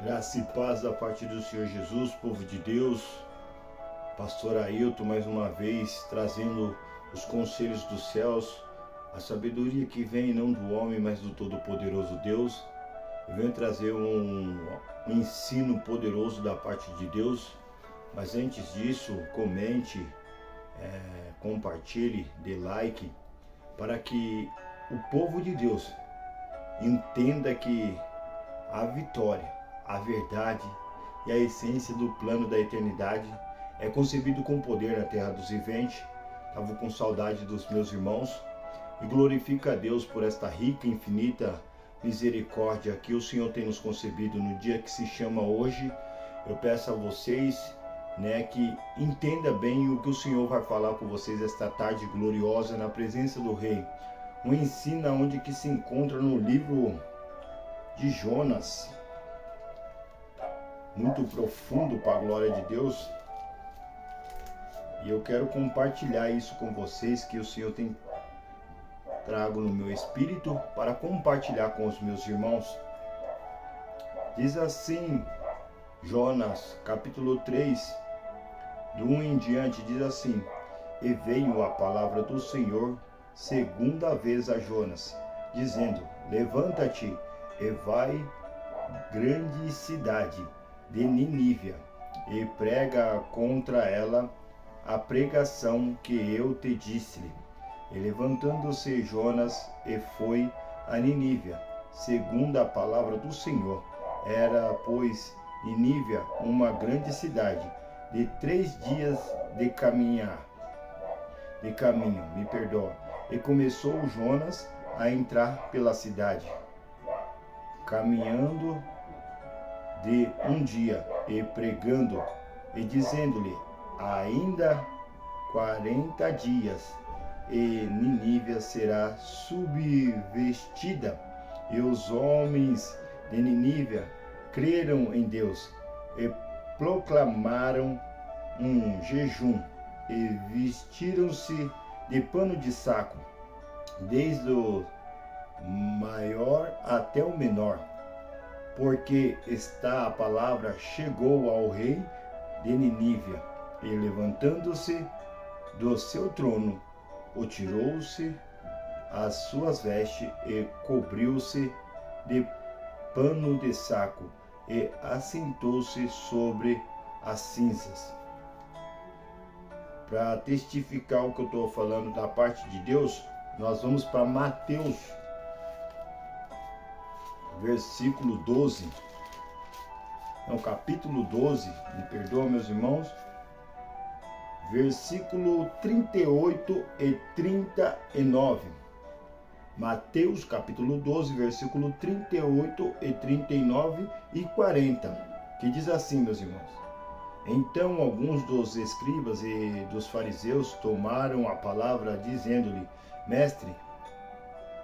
Graça e paz da parte do Senhor Jesus, povo de Deus. Pastor Ailton mais uma vez trazendo os conselhos dos céus, a sabedoria que vem não do homem, mas do Todo-Poderoso Deus. Eu venho trazer um ensino poderoso da parte de Deus, mas antes disso, comente, compartilhe, dê like, para que o povo de Deus entenda que a vitória, a verdade e a essência do plano da eternidade é concebido com poder na terra dos viventes. Estava com saudade dos meus irmãos e glorifica a Deus por esta rica e infinita misericórdia que o Senhor tem nos concebido no dia que se chama hoje. Eu peço a vocês, que entenda bem o que o Senhor vai falar com vocês esta tarde gloriosa na presença do Rei. Um ensino onde que se encontra no livro de Jonas, muito profundo para a glória de Deus, e eu quero compartilhar isso com vocês, que o Senhor tem trago no meu espírito para compartilhar com os meus irmãos. Diz assim, Jonas, capítulo 3, do 1 em diante, diz assim: E veio a palavra do Senhor segunda vez a Jonas, dizendo: Levanta-te e vai grande cidade de Ninívia, e prega contra ela a pregação que eu te disse-lhe. E levantando-se Jonas e foi a Ninívia, segundo a palavra do Senhor. Era, pois, Ninívia uma grande cidade, de 3 dias de caminho. E começou Jonas a entrar pela cidade, caminhando de um dia, e pregando, e dizendo-lhe: ainda 40 dias, e Ninívia será subvestida. E os homens de Ninívia creram em Deus, e proclamaram um jejum, e vestiram-se de pano de saco, desde o maior até o menor, porque a palavra chegou ao rei de Ninívia, e levantando-se do seu trono, tirou-se as suas vestes e cobriu-se de pano de saco, e assentou-se sobre as cinzas. Para testificar o que eu estou falando da parte de Deus, nós vamos para Mateus, capítulo 12, me perdoa, meus irmãos, versículo 38 e 39. Mateus capítulo 12, versículo 38 e 39 e 40, que diz assim, meus irmãos: Então alguns dos escribas e dos fariseus tomaram a palavra, dizendo-lhe: Mestre,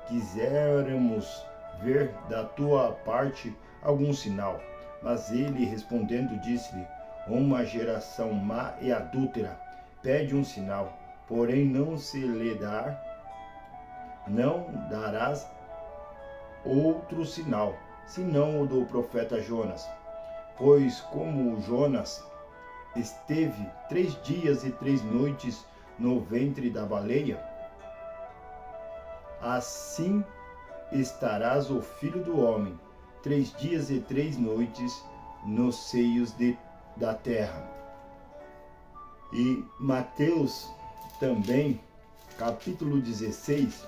quiséramos ver da tua parte algum sinal. Mas ele, respondendo, disse-lhe: Uma geração má e adúltera pede um sinal, porém não darás outro sinal, senão o do profeta Jonas. Pois como Jonas esteve 3 dias e 3 noites no ventre da baleia, assim estarás o Filho do Homem 3 dias e 3 noites nos seios da terra. E Mateus também, capítulo 16,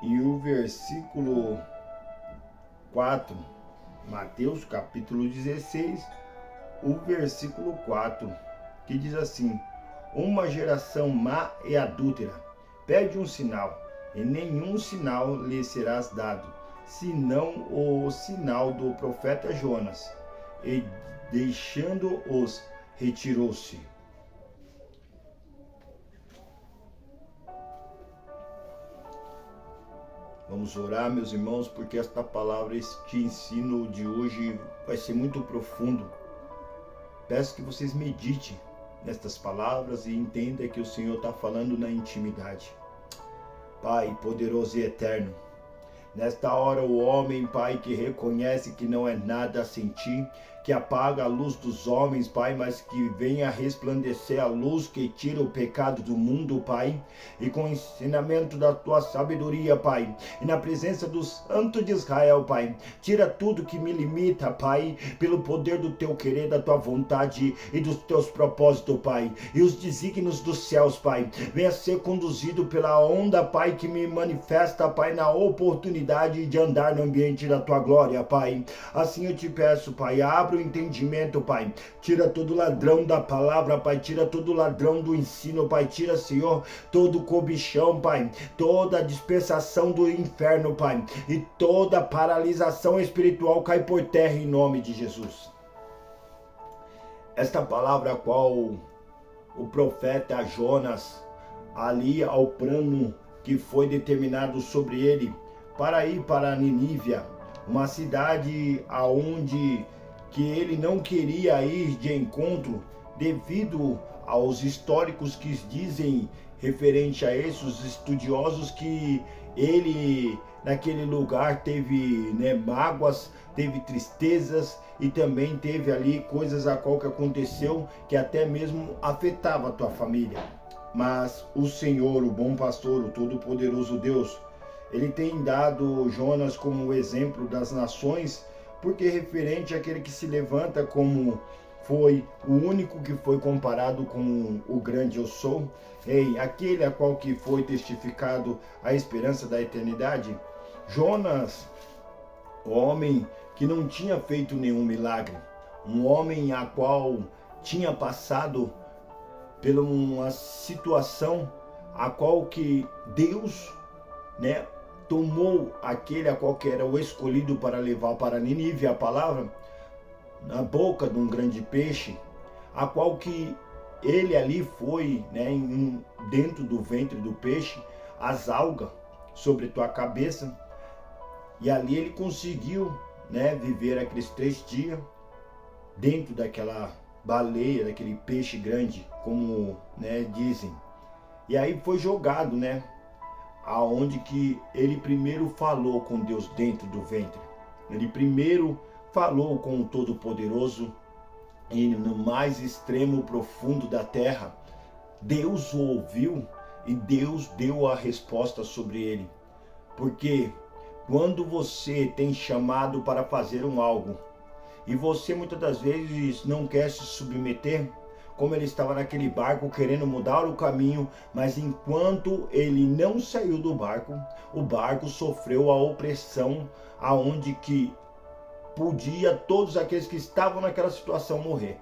e o versículo 4, Mateus capítulo 16, o versículo 4, que diz assim: Uma geração má e adúltera pede um sinal, e nenhum sinal lhe serás dado, senão o sinal do profeta Jonas. E deixando-os, retirou-se. Vamos orar, meus irmãos, porque esta palavra, este ensino de hoje vai ser muito profundo. Peço que vocês meditem nestas palavras e entendam que o Senhor está falando na intimidade. Pai poderoso e eterno, Nesta hora o homem, Pai, que reconhece que não é nada sem Ti, que apaga a luz dos homens, Pai, mas que venha resplandecer a luz que tira o pecado do mundo, Pai, e com o ensinamento da Tua sabedoria, Pai, e na presença do Santo de Israel, Pai, tira tudo que me limita, Pai, pelo poder do Teu querer, da Tua vontade e dos Teus propósitos, Pai, e os desígnios dos céus, Pai, venha ser conduzido pela onda, Pai, que me manifesta, Pai, na oportunidade de andar no ambiente da Tua glória, Pai. Assim eu te peço, Pai, abre o entendimento, Pai, tira todo ladrão da palavra, Pai, tira todo ladrão do ensino, Pai, tira, Senhor, todo cobichão, Pai, toda dispersação do inferno, Pai, e toda paralisação espiritual cai por terra em nome de Jesus. Esta palavra a qual o profeta Jonas, ali ao plano que foi determinado sobre ele, para ir para Ninívia, uma cidade aonde que ele não queria ir de encontro, devido aos históricos que dizem referente a esses estudiosos que ele naquele lugar teve, né, mágoas, teve tristezas e também teve ali coisas a qual que aconteceu que até mesmo afetava a tua família. Mas o Senhor, o bom pastor, o todo-poderoso Deus, ele tem dado Jonas como exemplo das nações, porque referente àquele que se levanta como foi o único que foi comparado com o grande eu sou, aquele a qual que foi testificado a esperança da eternidade. Jonas, o homem que não tinha feito nenhum milagre, um homem a qual tinha passado por uma situação a qual que Deus, né, tomou aquele a qual que era o escolhido para levar para Nínive a palavra, na boca de um grande peixe, a qual que ele ali foi, né, dentro do ventre do peixe, as algas sobre tua cabeça, e ali ele conseguiu, né, viver aqueles 3 dias dentro daquela baleia, daquele peixe grande, como, né, dizem. E aí foi jogado, né, aonde que ele primeiro falou com Deus dentro do ventre. Ele primeiro falou com o Todo-Poderoso e no mais extremo profundo da terra. Deus o ouviu e Deus deu a resposta sobre ele. Porque quando você tem chamado para fazer algo e você muitas das vezes não quer se submeter, como ele estava naquele barco querendo mudar o caminho, mas enquanto ele não saiu do barco, o barco sofreu a opressão aonde que podia todos aqueles que estavam naquela situação morrer.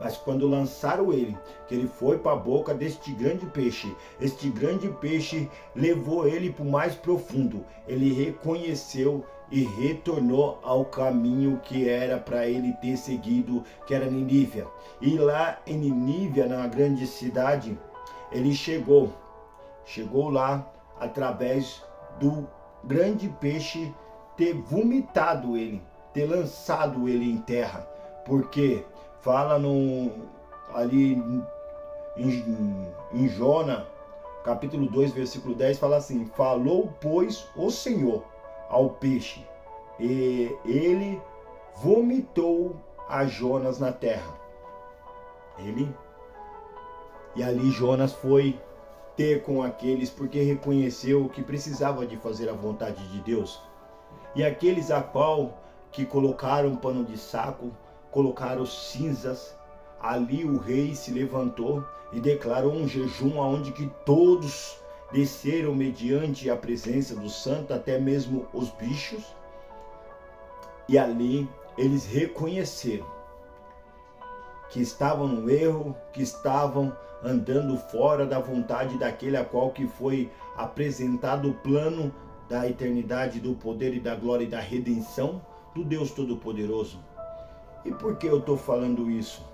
Mas quando lançaram ele, que ele foi para a boca deste grande peixe, este grande peixe levou ele para o mais profundo. Ele reconheceu e retornou ao caminho que era para ele ter seguido, que era Ninívia. E lá em Ninívia, na grande cidade, ele chegou lá através do grande peixe ter vomitado ele, ter lançado ele em terra, porque fala ali em Jonas, capítulo 2, versículo 10, fala assim: falou, pois, o Senhor ao peixe, e ele vomitou a Jonas na terra. E ali Jonas foi ter com aqueles, porque reconheceu que precisava de fazer a vontade de Deus. E aqueles a qual que colocaram pano de saco, colocaram cinzas, ali o rei se levantou e declarou um jejum onde que todos desceram mediante a presença do santo, até mesmo os bichos, e ali eles reconheceram que estavam no erro, que estavam andando fora da vontade daquele a qual que foi apresentado o plano da eternidade, do poder e da glória e da redenção do Deus Todo-Poderoso. E por que eu estou falando isso?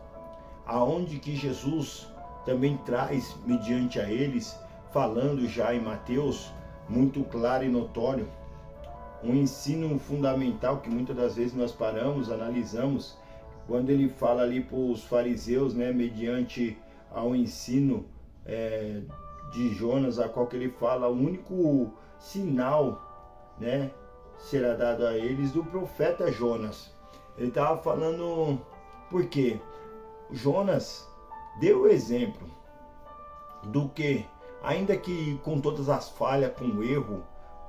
Aonde que Jesus também traz, mediante a eles, falando já em Mateus, muito claro e notório, um ensino fundamental que muitas das vezes nós paramos, analisamos, quando ele fala ali para os fariseus, né, mediante ao ensino de Jonas, a qual que ele fala, o único sinal, né, será dado a eles do profeta Jonas. Ele estava falando por quê? Jonas deu o exemplo do que, ainda que com todas as falhas, com o erro,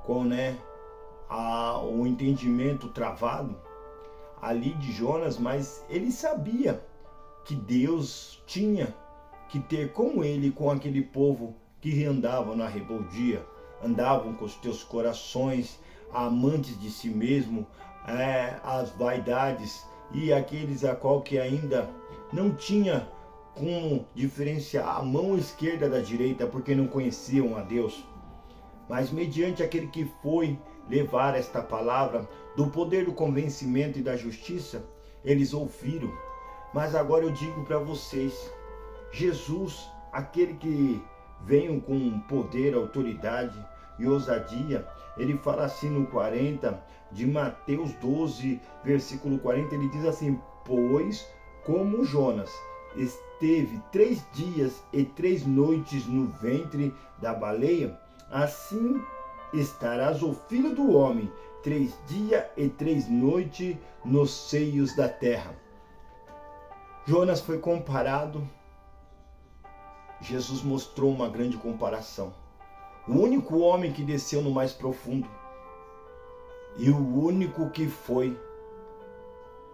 com o entendimento travado ali de Jonas, mas ele sabia que Deus tinha que ter com ele, com aquele povo que andava na rebeldia, andavam com os teus corações amantes de si mesmo, as vaidades, e aqueles a qual que ainda não tinha como diferenciar a mão esquerda da direita, porque não conheciam a Deus. Mas mediante aquele que foi levar esta palavra do poder do convencimento e da justiça, eles ouviram. Mas agora eu digo para vocês, Jesus, aquele que veio com poder, autoridade e ousadia, ele fala assim no 40 de Mateus 12, versículo 40, ele diz assim: pois como Jonas esteve 3 dias e 3 noites no ventre da baleia, assim estarás o Filho do Homem 3 dias e 3 noites nos seios da terra. Jonas foi comparado, Jesus mostrou uma grande comparação. O único homem que desceu no mais profundo e o único que foi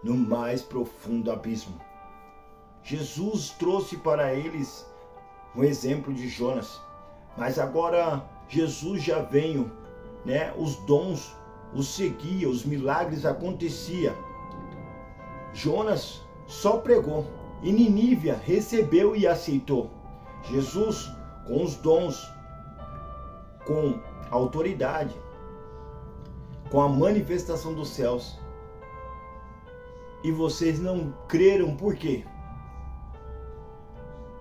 no mais profundo abismo. Jesus trouxe para eles um exemplo de Jonas, mas agora Jesus já veio, os dons os seguia, os milagres aconteciam. Jonas só pregou e Nínive recebeu e aceitou. Jesus, com os dons, com a autoridade, com a manifestação dos céus. E vocês não creram, por quê?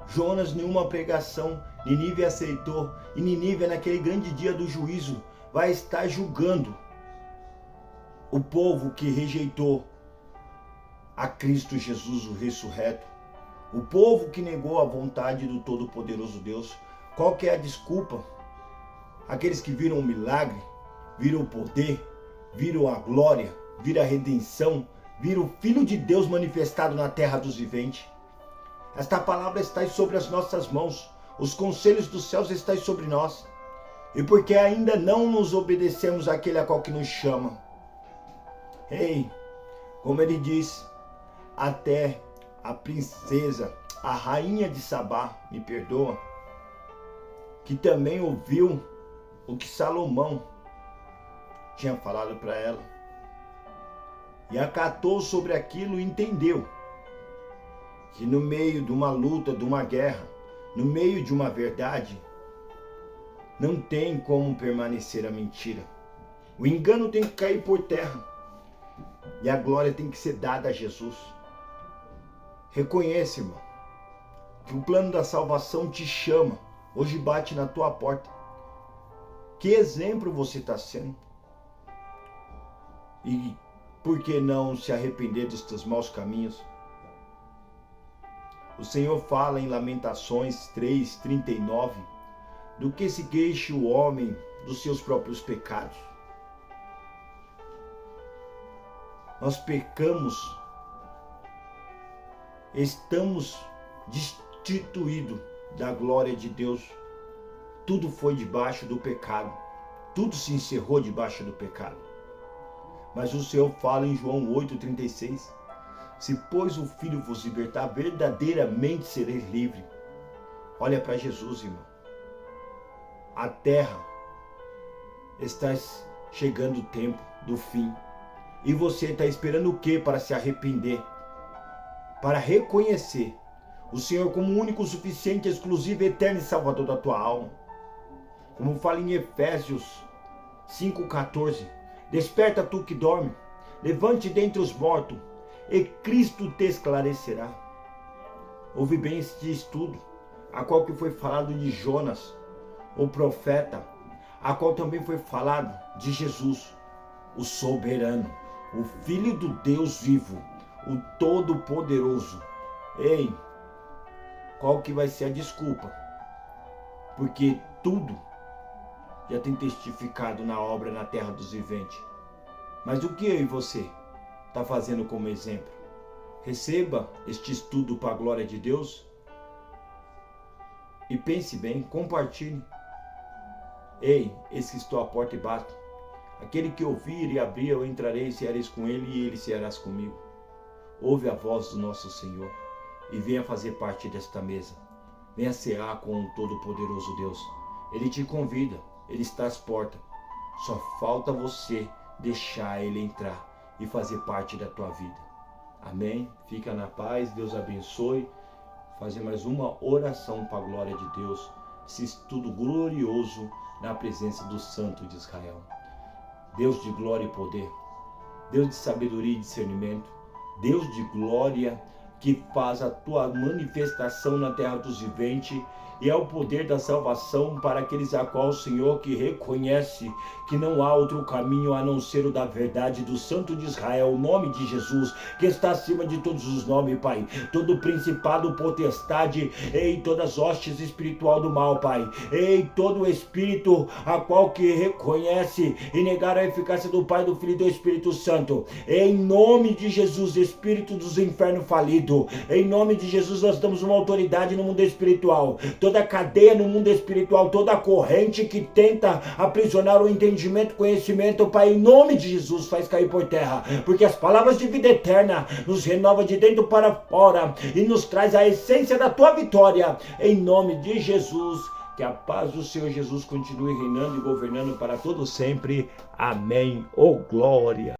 Jonas, nenhuma pregação, Nínive aceitou. E Nínive, naquele grande dia do juízo, vai estar julgando o povo que rejeitou a Cristo Jesus, o ressurreto. O povo que negou a vontade do Todo-Poderoso Deus. Qual que é a desculpa? Aqueles que viram o milagre, viram o poder, viram a glória, viram a redenção, viram o Filho de Deus manifestado na terra dos viventes. Esta palavra está sobre as nossas mãos. Os conselhos dos céus estão sobre nós. E porque ainda não nos obedecemos àquele a qual que nos chama. Ei, como ele diz, até a princesa, a rainha de Sabá, me perdoa, que também ouviu o que Salomão tinha falado para ela. E acatou sobre aquilo e entendeu que no meio de uma luta, de uma guerra, no meio de uma verdade, não tem como permanecer a mentira. O engano tem que cair por terra e a glória tem que ser dada a Jesus. Reconhece, irmão, que o plano da salvação te chama, hoje bate na tua porta. Que exemplo você está sendo? E por que não se arrepender dos teus maus caminhos? O Senhor fala em Lamentações 3:39, do que se queixa o homem dos seus próprios pecados. Nós pecamos, estamos destituídos da glória de Deus. Tudo foi debaixo do pecado, tudo se encerrou debaixo do pecado. Mas o Senhor fala em João 8:36, se pois o Filho vos libertar, verdadeiramente sereis livres. Olha para Jesus, irmão. A terra está chegando o tempo do fim. E você está esperando o que para se arrepender? Para reconhecer o Senhor como único, suficiente, exclusivo, eterno e salvador da tua alma. Como fala em Efésios 5:14, desperta tu que dorme, levante dentre os mortos, e Cristo te esclarecerá. Ouve bem este estudo, a qual que foi falado de Jonas, o profeta, a qual também foi falado de Jesus, o soberano, o Filho do Deus vivo, o Todo-Poderoso. Ei, qual que vai ser a desculpa? Porque tudo já tem testificado na obra na terra dos viventes. Mas o que eu e você está fazendo como exemplo? Receba este estudo para a glória de Deus e pense bem, compartilhe. Ei, eis que estou à porta e bato. Aquele que ouvir e abrir, eu entrarei e ceareis com ele, e ele cearás comigo. Ouve a voz do nosso Senhor e venha fazer parte desta mesa. Venha cear com o Todo-Poderoso Deus. Ele te convida, ele está às portas. Só falta você deixar ele entrar e fazer parte da tua vida. Amém? Fica na paz, Deus abençoe. Fazer mais uma oração para a glória de Deus. Esse estudo glorioso na presença do Santo de Israel. Deus de glória e poder. Deus de sabedoria e discernimento. Deus de glória que faz a tua manifestação na terra dos viventes. E é o poder da salvação para aqueles a qual o Senhor que reconhece que não há outro caminho a não ser o da verdade do Santo de Israel, o nome de Jesus, que está acima de todos os nomes, Pai. Todo principado, potestade, ei, todas hostes espiritual do mal, Pai. Ei, todo espírito a qual que reconhece e negar a eficácia do Pai, do Filho e do Espírito Santo. Em nome de Jesus, espírito dos infernos falido. Em nome de Jesus, nós damos uma autoridade no mundo espiritual. Toda cadeia no mundo espiritual, toda corrente que tenta aprisionar o entendimento, conhecimento, Pai, em nome de Jesus, faz cair por terra, porque as palavras de vida eterna nos renova de dentro para fora e nos traz a essência da tua vitória, em nome de Jesus. Que a paz do Senhor Jesus continue reinando e governando para todo sempre. Amém. Oh, glória!